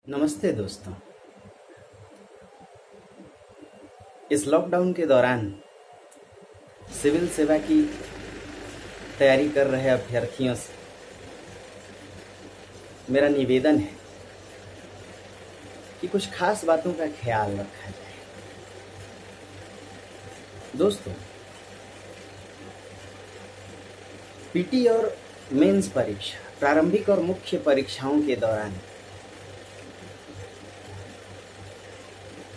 नमस्ते दोस्तों। इस लॉकडाउन के दौरान सिविल सेवा की तैयारी कर रहे अभ्यर्थियों से मेरा निवेदन है कि कुछ खास बातों का ख्याल रखा जाए। दोस्तों, पीटी और मेंस परीक्षा, प्रारंभिक और मुख्य परीक्षाओं के दौरान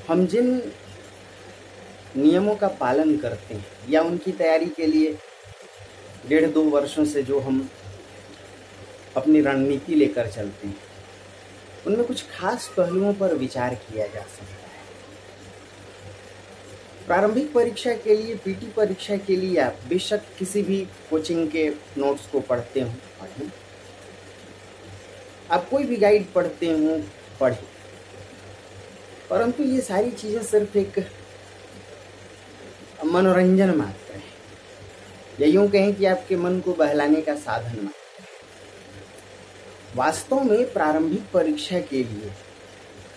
हम जिन नियमों का पालन करते हैं या उनकी तैयारी के लिए 1.5-2 वर्षों से जो हम अपनी रणनीति लेकर चलते हैं, उनमें कुछ खास पहलुओं पर विचार किया जा सकता है। प्रारंभिक परीक्षा के लिए, पीटी परीक्षा के लिए आप बेशक किसी भी कोचिंग के नोट्स को पढ़ते हो, पढ़ें। आप कोई भी गाइड पढ़ते हो, पढ़ें। परंतु ये सारी चीजें सिर्फ एक मनोरंजन मात्र है, या यूं कहें कि आपके मन को बहलाने का साधन मात्र है। वास्तव में प्रारंभिक परीक्षा के लिए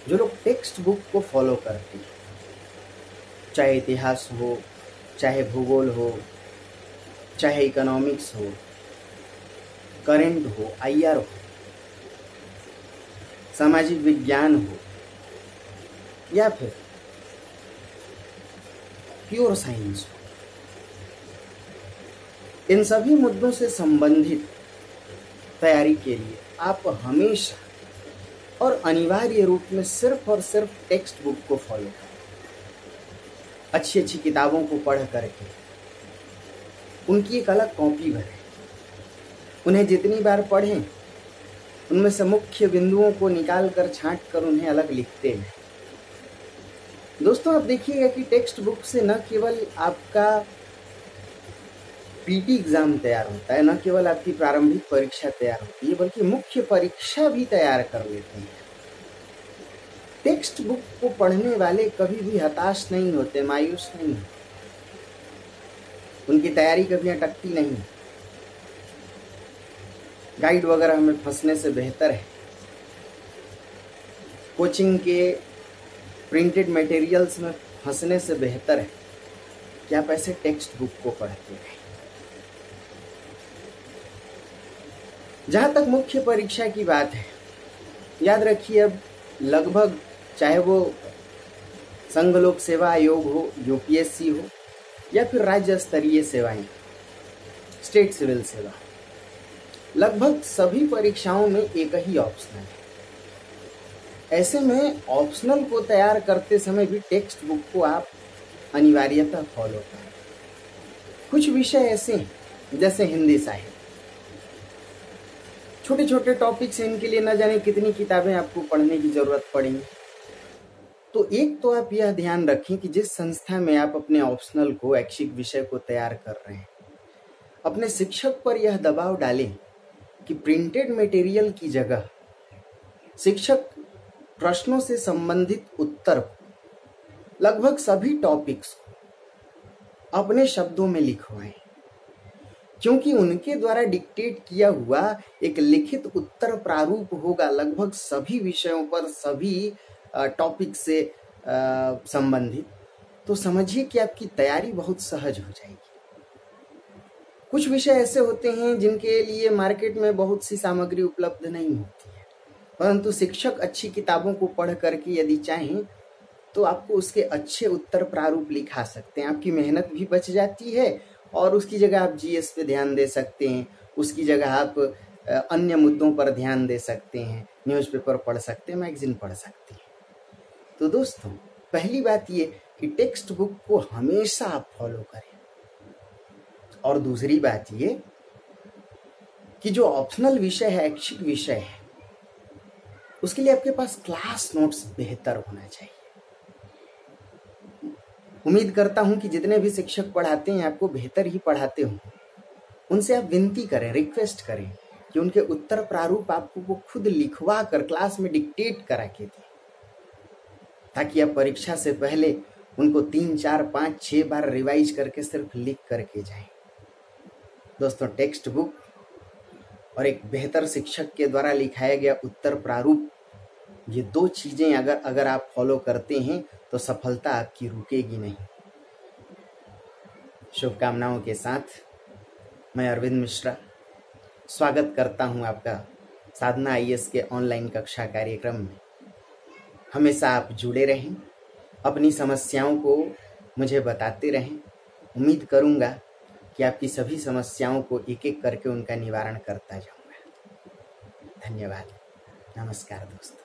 जो लोग टेक्स्ट बुक को फॉलो करते हैं, चाहे इतिहास हो, चाहे भूगोल हो, चाहे इकोनॉमिक्स हो, करंट हो, आईआर हो, सामाजिक विज्ञान हो, या फिर प्योर साइंस हो, इन सभी मुद्दों से संबंधित तैयारी के लिए आप हमेशा और अनिवार्य रूप में सिर्फ और सिर्फ टेक्स्ट बुक को फॉलो करें। अच्छी अच्छी किताबों को पढ़ करके उनकी एक अलग कॉपी भरें। उन्हें जितनी बार पढ़ें, उनमें से मुख्य बिंदुओं को निकाल कर, छांट कर उन्हें अलग लिखते हैं। दोस्तों, आप देखिएगा कि टेक्स्ट बुक से न केवल आपका पीटी एग्जाम तैयार होता है, न केवल आपकी प्रारंभिक परीक्षा तैयार होती है, बल्कि मुख्य परीक्षा भी तैयार कर लेते हैं। टेक्स्ट बुक को पढ़ने वाले कभी भी हताश नहीं होते, मायूस नहीं होते, उनकी तैयारी कभी अटकती नहीं। गाइड वगैरह में फंसने से बेहतर है कोचिंग के प्रिंटेड मटेरियल्स में फंसने से बेहतर है कि आप ऐसे टेक्स्ट बुक को पढ़ते रहें। जहां तक मुख्य परीक्षा की बात है, याद रखिए, अब लगभग चाहे वो संघ लोक सेवा आयोग हो, यूपीएससी हो, या फिर राज्य स्तरीय सेवाएं, स्टेट सिविल सेवा, लगभग सभी परीक्षाओं में एक ही ऑप्शनल है। ऐसे में ऑप्शनल को तैयार करते समय भी टेक्स्ट बुक को आप अनिवार्यतः फॉलो करें। कुछ विषय ऐसे हैं जैसे हिंदी साहित्य, छोटे छोटे टॉपिक्स हैं, इनके लिए न जाने कितनी किताबें आपको पढ़ने की जरूरत पड़ेगी। तो एक तो आप यह ध्यान रखें कि जिस संस्था में आप अपने ऑप्शनल को, ऐच्छिक विषय को तैयार कर रहे हैं, अपने शिक्षक पर यह दबाव डालें कि प्रिंटेड मटेरियल की जगह शिक्षक प्रश्नों से संबंधित उत्तर लगभग सभी टॉपिक्स को अपने शब्दों में लिखवाएं, क्योंकि उनके द्वारा डिक्टेट किया हुआ एक लिखित उत्तर प्रारूप होगा लगभग सभी विषयों पर, सभी टॉपिक से संबंधित। तो समझिए कि आपकी तैयारी बहुत सहज हो जाएगी। कुछ विषय ऐसे होते हैं जिनके लिए मार्केट में बहुत सी सामग्री उपलब्ध नहीं होती है, परंतु शिक्षक अच्छी किताबों को पढ़ करके यदि चाहें तो आपको उसके अच्छे उत्तर प्रारूप लिखा सकते हैं। आपकी मेहनत भी बच जाती है और उसकी जगह आप जीएस पे ध्यान दे सकते हैं, उसकी जगह आप अन्य मुद्दों पर ध्यान दे सकते हैं, न्यूज़पेपर पढ़ सकते हैं, मैगजीन पढ़ सकते हैं। तो दोस्तों, पहली बात ये कि टेक्स्ट बुक को हमेशा आप फॉलो करें। और दूसरी बात ये कि जो ऑप्शनल विषय है, ऐच्छिक विषय है, उसके लिए आपके पास क्लास नोट्स बेहतर होना चाहिए। उम्मीद करता हूं कि जितने भी शिक्षक पढ़ाते हैं आपको बेहतर ही पढ़ाते हों। उनसे आप विनती करें, रिक्वेस्ट करें कि उनके उत्तर प्रारूप आपको वो खुद लिखवा कर क्लास में डिक्टेट करा के दें, ताकि आप परीक्षा से पहले उनको 3, 4, 5, 6 बार रिवाइज करके सिर्फ लिख करके जाएं। दोस्तों, टेक्स्ट बुक और एक बेहतर शिक्षक के द्वारा लिखाया गया उत्तर प्रारूप ये 2 चीज़ें अगर आप फॉलो करते हैं तो सफलता आपकी रुकेगी नहीं। शुभकामनाओं के साथ मैं अरविंद मिश्रा स्वागत करता हूं आपका साधना IAS के ऑनलाइन कक्षा कार्यक्रम में। हमेशा आप जुड़े रहें, अपनी समस्याओं को मुझे बताते रहें। उम्मीद करूंगा कि आपकी सभी समस्याओं को एक एक करके उनका निवारण करता जाऊंगा। धन्यवाद। नमस्कार दोस्तों।